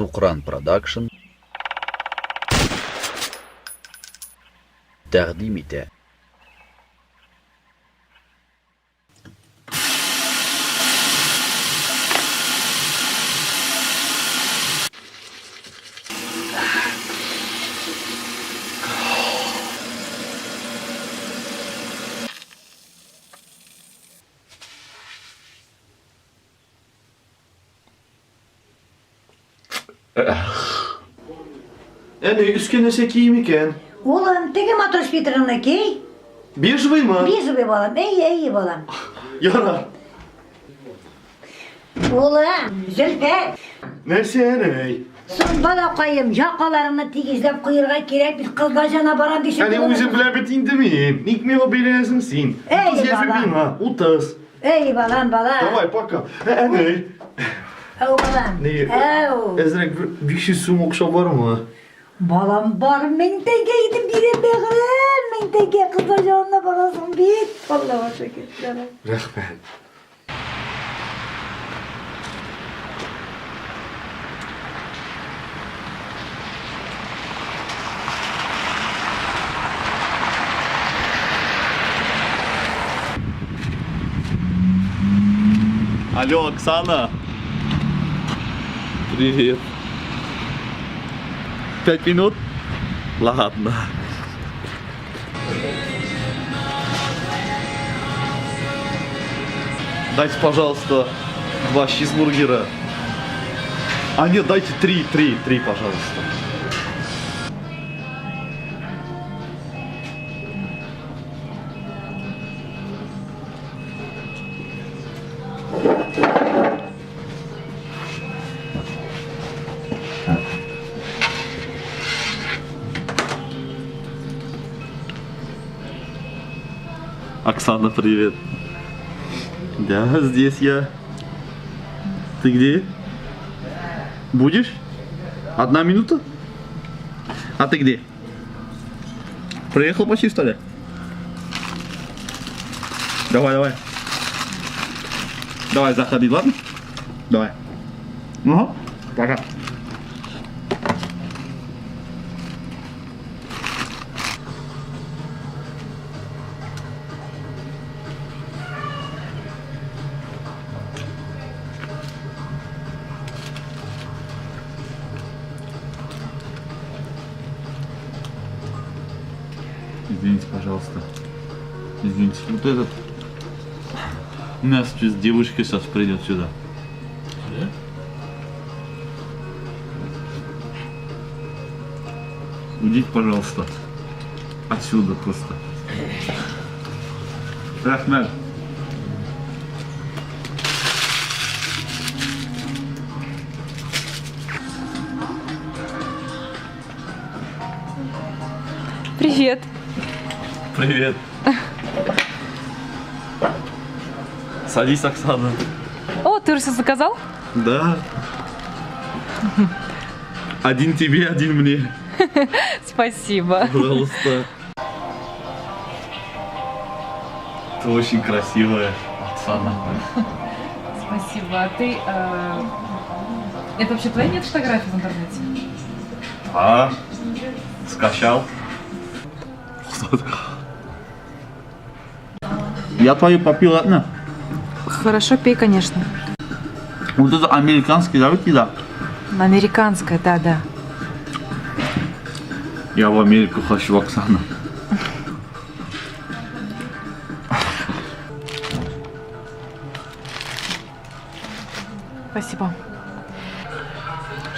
Tuqran Production taqdim etadi. Üsküne kiyim iken. Oğlum, teke matros Peter'ınla giy. Bejvi mi? Bejvi balam, iyi balam. Yarar. Oğlum, Zülfü. Nerse ney? Son bana koyayım, yakalarını tigizlep kıyırga gerek, biz kızbacana baran bir şey Yani uzun bile bitin mi? Nik mi o bilirsin sin? Ey Utaz bala. yazı bilma. Utaz. İyi balam, balam. Давай, пока. Ney? Ev balam. Ney? Ev. Ezrek bir şey sum okşa var mı? Balam var, men tekeydim biri beğen, men teke kızbacana barasın bit. Allah'a şükür. Rahmet. Алло, Оксана. Привет. 5 минут? Ладно. Дайте, пожалуйста, 2 чизбургера. А нет, дайте 3, пожалуйста. Оксана, привет. Да, здесь я. Ты где? Будешь? 1 минута? А ты где? Приехал почти, что ли? Давай. Давай, заходи, ладно? Давай. Угу. Пока. Извините, пожалуйста. Извините. Вот этот... У нас сейчас девушка сейчас придет сюда. Уйдите, пожалуйста. Отсюда просто. Рахмет. Привет. Привет. Садись, Оксана. О, ты уже заказал? Да. Один тебе, один мне. Спасибо. Пожалуйста. Ты очень красивая, Оксана. Спасибо. А ты... Это вообще твоя нет фотографий в интернете? А? Скачал? Я твою попил, ладно? Хорошо, пей, конечно. Вот это американский, давайте, да? Американская, да. Я в Америку хочу, Оксана. Спасибо.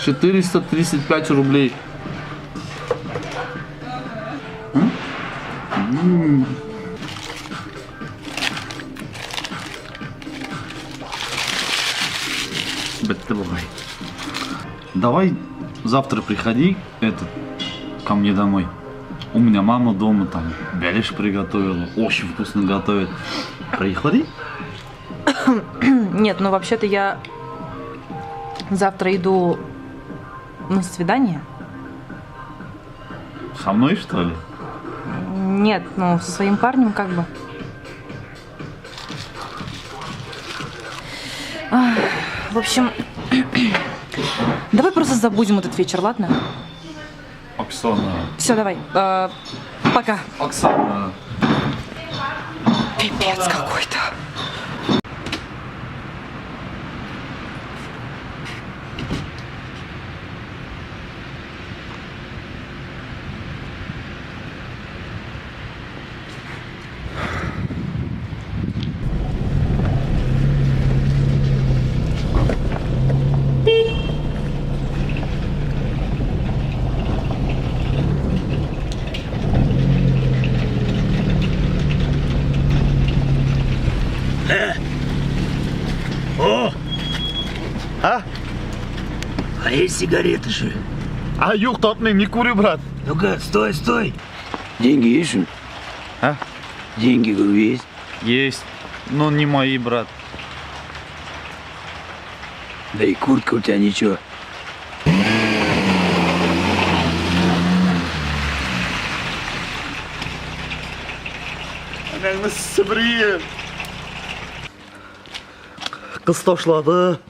435 рублей. Давай завтра приходи ко мне домой. У меня мама дома там беляш приготовила, очень вкусно готовит. Приходи. Нет, ну вообще-то я завтра иду на свидание. Со мной, что ли? Нет, ну со своим парнем как бы. В общем, Давай просто забудем этот вечер, ладно? Оксана. Все, давай. Пока. Оксана. Пипец какой-то. А есть сигареты же? А yok tatmayayım, не курю, брат. Ну-ка, стой, стой. Деньги есть, что ли? А? Деньги, говорю, есть. Есть. Но не мои, брат. Да и куртка у тебя ничего. Ananı sıbrıyım. Kız taşladı.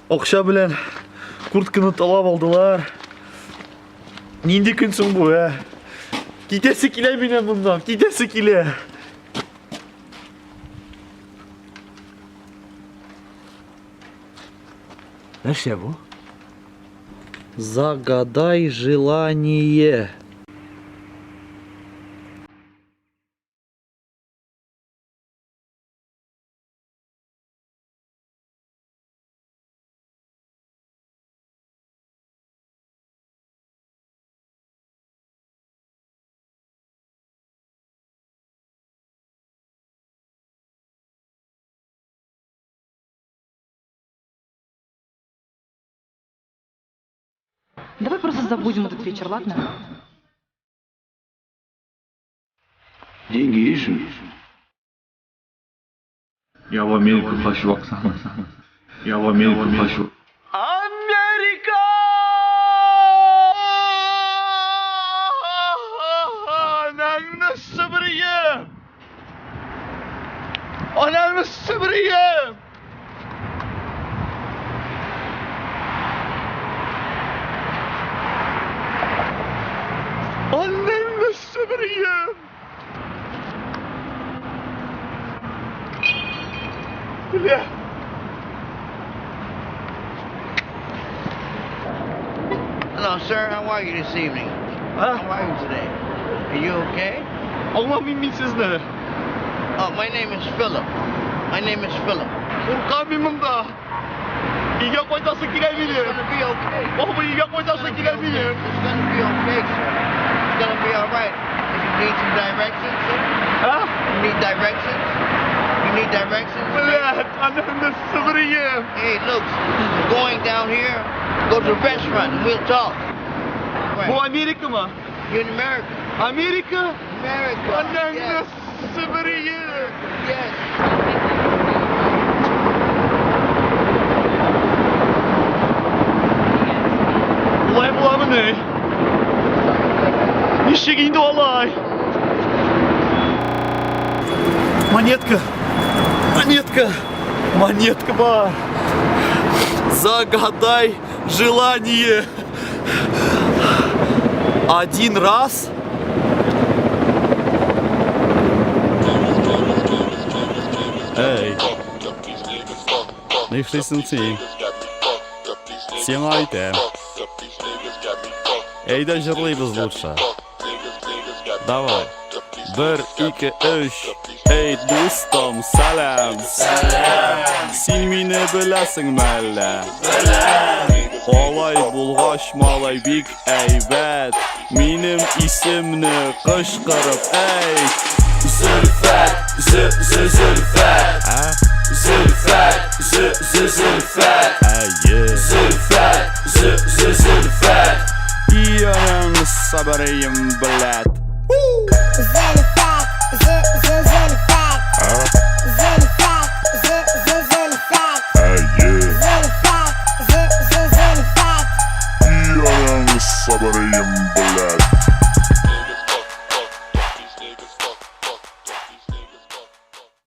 Akşam bilen kurtkını talap aldılar. Nindi künsün bu he. Gidesi kile bine bundan, gidesi kile. Знаешь, я его? Загадай желание. Давай просто забудем этот вечер, ладно? Деньги есть, что ли? Я в Америку хочу, Оксана. Я в Америку хочу. Amerika! Ananı sıbrıyım! Ananı sıbrıyım! Ananı sıbrıyım! Bile! Hello, sir. How are you this evening? Ha? How are you today? Are you okay? Allah bilmişsiz ne? Oh, my name is Philip. My name is Philip. Urkan bilmimda. İyi koydası It's girebilir. gonna be okay. Oh, iyi koydası It's girebilir. gonna be okay, sir. It's gonna be all right. If you need some directions, sir. Ha? You need directions. You need directions. Bülent, ananı sıbrıyım. Hey, look. Going down here. Go to the restaurant and we'll talk. Bu Right. Amerika mı? You're in America. Amerika? America. Ananı Yes. sıbrıyım. Yes. Olay bulamı ne? İşe giyindi olay. Монетка. Монетка. Монетка бар. Загадай желание. Один раз. Ей, знайшлися ці. Сімайте. Eyde jırlıyız lütfen. Давай. 1, 2, 3. Ey dostum selam. Sen meni bilasingmi? Olay bulg'ash malay bik aybat. Menim isimni qishqirib ayt. Zulfat, Zulfat. Zulfat, Zulfat. Zulfat, Zulfat. İyanın sabrıyım blad. Zulfat.